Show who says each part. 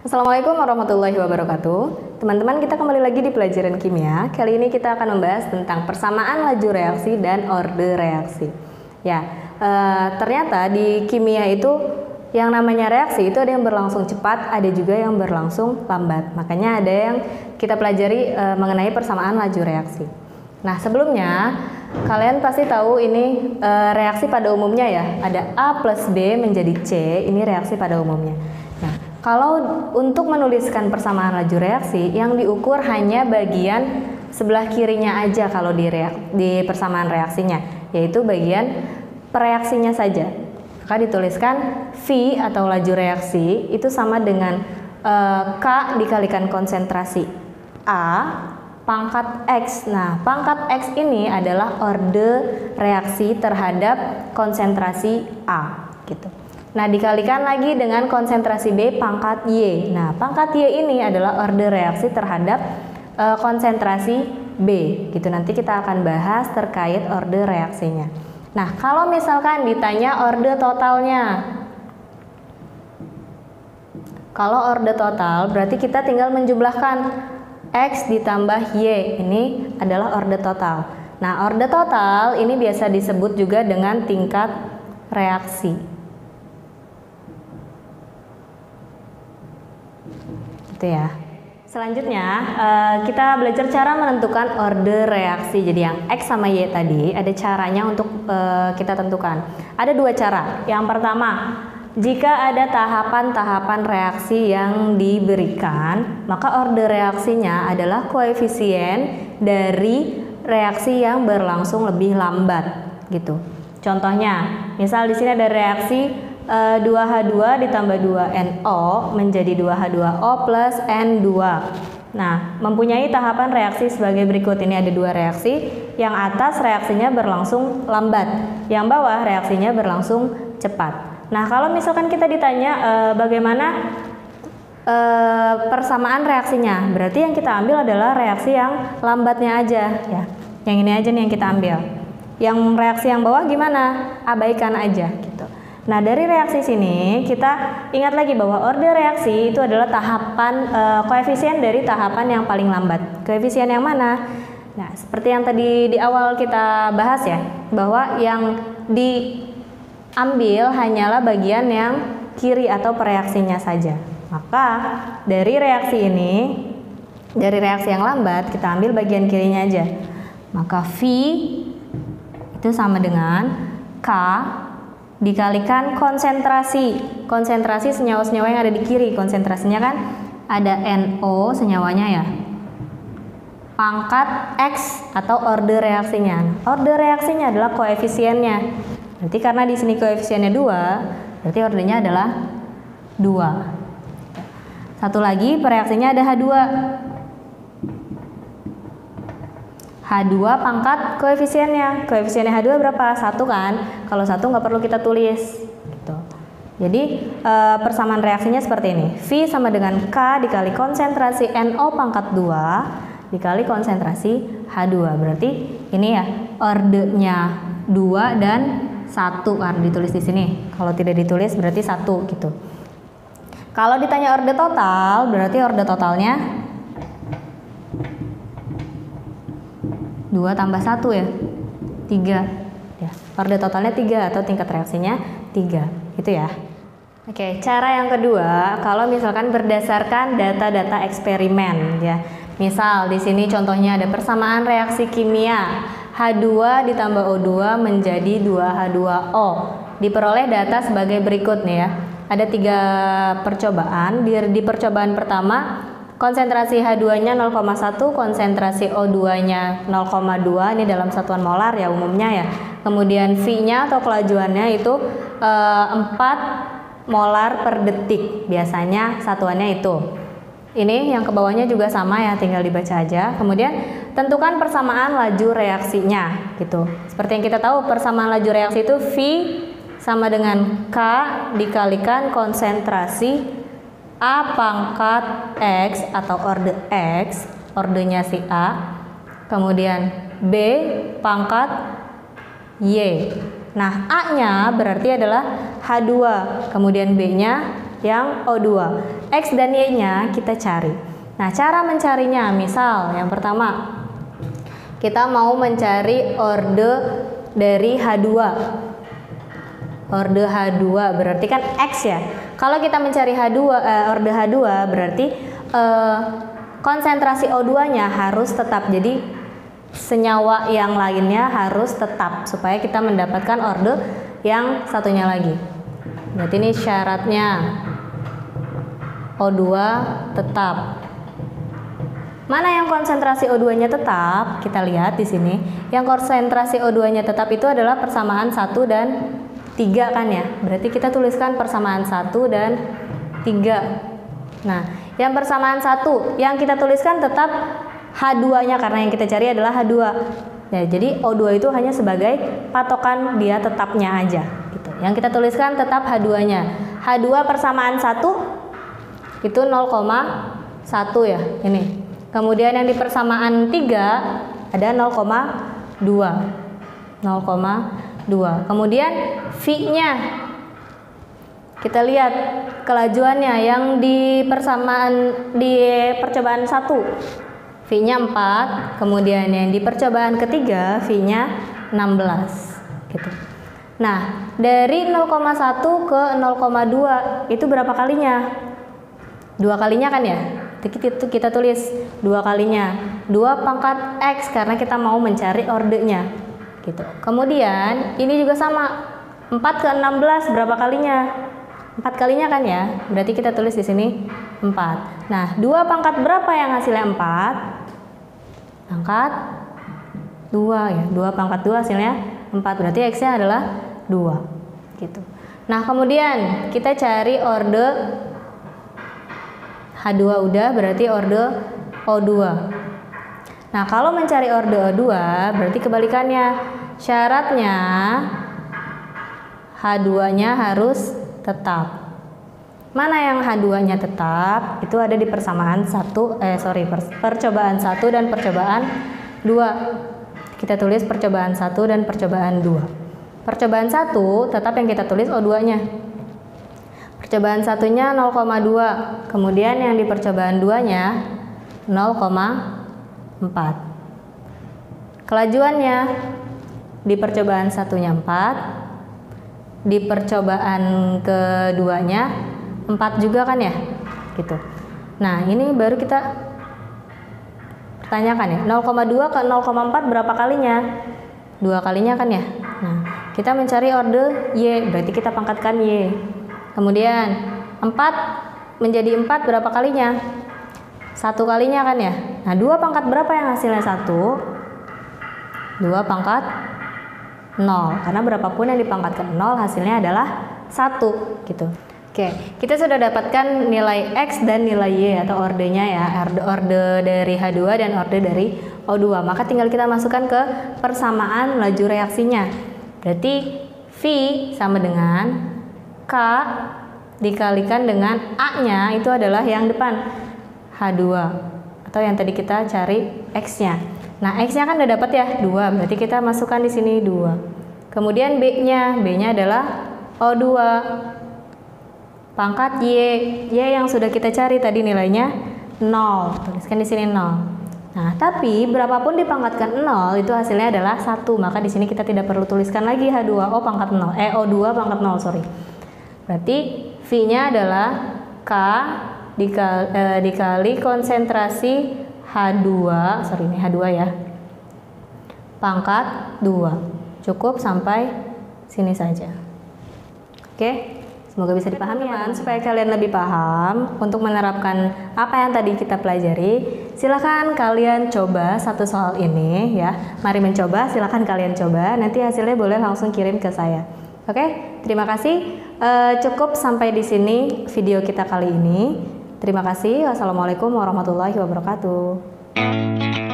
Speaker 1: Assalamualaikum warahmatullahi wabarakatuh. Teman-teman, kita kembali lagi di pelajaran kimia. Kali ini kita akan membahas tentang persamaan laju reaksi dan orde reaksi. Ternyata di kimia itu yang namanya reaksi itu ada yang berlangsung cepat, ada juga yang berlangsung lambat. Makanya ada yang kita pelajari mengenai persamaan laju reaksi. Nah, sebelumnya kalian pasti tahu ini reaksi pada umumnya ya. Ada A plus B menjadi C, ini reaksi pada umumnya. Nah, kalau untuk menuliskan persamaan laju reaksi, yang diukur hanya bagian sebelah kirinya aja kalau di persamaan reaksinya, yaitu bagian pereaksinya saja. Maka dituliskan V atau laju reaksi itu sama dengan K dikalikan konsentrasi A pangkat X. Nah, pangkat X ini adalah orde reaksi terhadap konsentrasi A gitu. Nah, dikalikan lagi dengan konsentrasi B pangkat Y. Nah, pangkat Y ini adalah orde reaksi terhadap konsentrasi B. Gitu. Nanti kita akan bahas terkait orde reaksinya. Nah, kalau misalkan ditanya orde totalnya. Kalau orde total berarti kita tinggal menjumlahkan X ditambah Y. Ini adalah orde total. Nah, orde total ini biasa disebut juga dengan tingkat reaksi. Ya. Selanjutnya kita belajar cara menentukan orde reaksi. Jadi yang X sama Y tadi ada caranya untuk kita tentukan. Ada dua cara. Yang pertama, jika ada tahapan-tahapan reaksi yang diberikan, maka orde reaksinya adalah koefisien dari reaksi yang berlangsung lebih lambat gitu. Contohnya, misal di sini ada reaksi 2H2 ditambah 2NO menjadi 2H2O plus N2. Nah, mempunyai tahapan reaksi sebagai berikut. Ini ada dua reaksi. Yang atas reaksinya berlangsung lambat, yang bawah reaksinya berlangsung cepat. Nah, kalau misalkan kita ditanya bagaimana persamaan reaksinya, berarti yang kita ambil adalah reaksi yang lambatnya aja ya. Yang ini aja nih yang kita ambil. Yang reaksi yang bawah gimana? Abaikan aja gitu. Nah, dari reaksi sini kita ingat lagi bahwa orde reaksi itu adalah tahapan koefisien dari tahapan yang paling lambat. Koefisien yang mana? Nah, seperti yang tadi di awal kita bahas ya, bahwa yang diambil hanyalah bagian yang kiri atau pereaksinya saja. Maka dari reaksi ini, dari reaksi yang lambat kita ambil bagian kirinya aja. Maka V itu sama dengan K dikalikan konsentrasi senyawa-senyawa yang ada di kiri. Konsentrasinya kan ada NO senyawanya ya, pangkat X atau orde reaksinya. Orde reaksinya adalah koefisiennya. Berarti karena di sini koefisiennya 2, berarti ordenya adalah 2. Satu lagi pereaksinya ada H2. H2 pangkat koefisiennya. Koefisiennya H2 berapa? 1 kan? Kalau 1 nggak perlu kita tulis gitu. Jadi persamaan reaksinya seperti ini. V sama dengan K dikali konsentrasi NO pangkat 2 dikali konsentrasi H2. Berarti ini ya ordenya 2 dan 1 kan ditulis di sini. Kalau tidak ditulis berarti 1 gitu. Kalau ditanya orde total, berarti orde totalnya 2 tambah 1 ya, 3 ya. Orde totalnya 3 atau tingkat reaksinya 3 gitu ya. Oke, cara yang kedua, kalau misalkan berdasarkan data-data eksperimen ya. Misal di sini contohnya ada persamaan reaksi kimia H2 ditambah O2 menjadi 2H2O. Diperoleh data sebagai berikut nih ya. Ada 3 percobaan. Di percobaan pertama konsentrasi H2-nya 0,1, konsentrasi O2-nya 0,2, ini dalam satuan molar ya umumnya ya. Kemudian V-nya atau kelajuannya itu 4 molar per detik, biasanya satuannya itu. Ini yang ke bawahnya juga sama ya, tinggal dibaca aja. Kemudian tentukan persamaan laju reaksinya gitu. Seperti yang kita tahu, persamaan laju reaksi itu V sama dengan K dikalikan konsentrasi A pangkat X atau orde X, ordenya si A, kemudian B pangkat Y. Nah, A-nya berarti adalah H2, kemudian B-nya yang O2. X dan Y-nya kita cari. Nah, cara mencarinya, misal yang pertama, kita mau mencari orde dari H2. Orde H2 berarti kan X ya. Kalau kita mencari orde H2 berarti konsentrasi O2-nya harus tetap. Jadi senyawa yang lainnya harus tetap supaya kita mendapatkan orde yang satunya lagi. Berarti ini syaratnya O2 tetap. Mana yang konsentrasi O2-nya tetap? Kita lihat di sini. Yang konsentrasi O2-nya tetap itu adalah persamaan 1 dan 3 kan ya. Berarti kita tuliskan persamaan 1 dan 3. Nah, yang persamaan 1 yang kita tuliskan tetap H2-nya karena yang kita cari adalah H2. Ya, jadi O2 itu hanya sebagai patokan dia tetapnya aja gitu. Yang kita tuliskan tetap H2-nya. H2 persamaan 1 itu 0,1 ya, ini. Kemudian yang di persamaan 3 ada 0,2. 0,2. Kemudian V-nya. Kita lihat kelajuannya yang di percobaan 1. V-nya 4, kemudian yang di percobaan ketiga V-nya 16 gitu. Nah, dari 0,1 ke 0,2 itu berapa kalinya? 2 kalinya kan ya? Kita tulis 2 kalinya. 2 pangkat X karena kita mau mencari ordenya gitu. Kemudian ini juga sama. 4 ke 16 berapa kalinya? 4 kalinya kan ya? Berarti kita tulis di sini 4. Nah, 2 pangkat berapa yang hasilnya 4? Pangkat 2 ya. 2 pangkat 2 hasilnya 4. Berarti X-nya adalah 2 gitu. Nah, kemudian kita cari orde H2 udah, berarti orde O2. Nah, kalau mencari orde O2 berarti kebalikannya. Syaratnya H2-nya harus tetap. Mana yang H2-nya tetap? Itu ada di persamaan percobaan 1 dan percobaan 2. Kita tulis percobaan 1 dan percobaan 2. Percobaan 1 tetap yang kita tulis O2-nya. Percobaan 1-nya 0,2. Kemudian yang di percobaan 2-nya 0,4. Kelajuannya di percobaan 1-nya 4, di percobaan keduanya 4 juga kan ya? Gitu. Nah, ini baru kita pertanyakan ya. 0,2 ke 0,4 berapa kalinya? 2 kalinya kan ya? Nah, kita mencari orde Y, berarti kita pangkatkan Y. Kemudian 4 menjadi 4 berapa kalinya? 1 kalinya kan ya? Nah, 2 pangkat berapa yang hasilnya 1? 2 pangkat 0. Karena berapapun yang dipangkatkan 0 hasilnya adalah 1 gitu. Oke, kita sudah dapatkan nilai X dan nilai Y atau ordenya ya. Orde dari H2 dan orde dari O2. Maka tinggal kita masukkan ke persamaan laju reaksinya. Berarti V sama dengan K dikalikan dengan A-nya itu adalah yang depan H2 atau yang tadi kita cari X-nya. Nah, X-nya kan udah dapat ya 2, berarti kita masukkan di sini 2. Kemudian B-nya adalah O2 pangkat Y yang sudah kita cari tadi nilainya 0. Tuliskan di sini 0. Nah, tapi berapapun dipangkatkan 0 itu hasilnya adalah 1. Maka di sini kita tidak perlu tuliskan lagi H2O pangkat 0. O2 pangkat 0, sorry. Berarti V-nya adalah K dikali konsentrasi H2, ini H2 ya, pangkat 2. Cukup sampai sini saja. Oke, semoga bisa dipahami ya. Supaya kalian lebih paham untuk menerapkan apa yang tadi kita pelajari, silahkan kalian coba satu soal ini ya. Mari mencoba, silahkan kalian coba. Nanti hasilnya boleh langsung kirim ke saya. Oke, terima kasih. Cukup sampai di sini video kita kali ini. Terima kasih. Wassalamualaikum warahmatullahi wabarakatuh.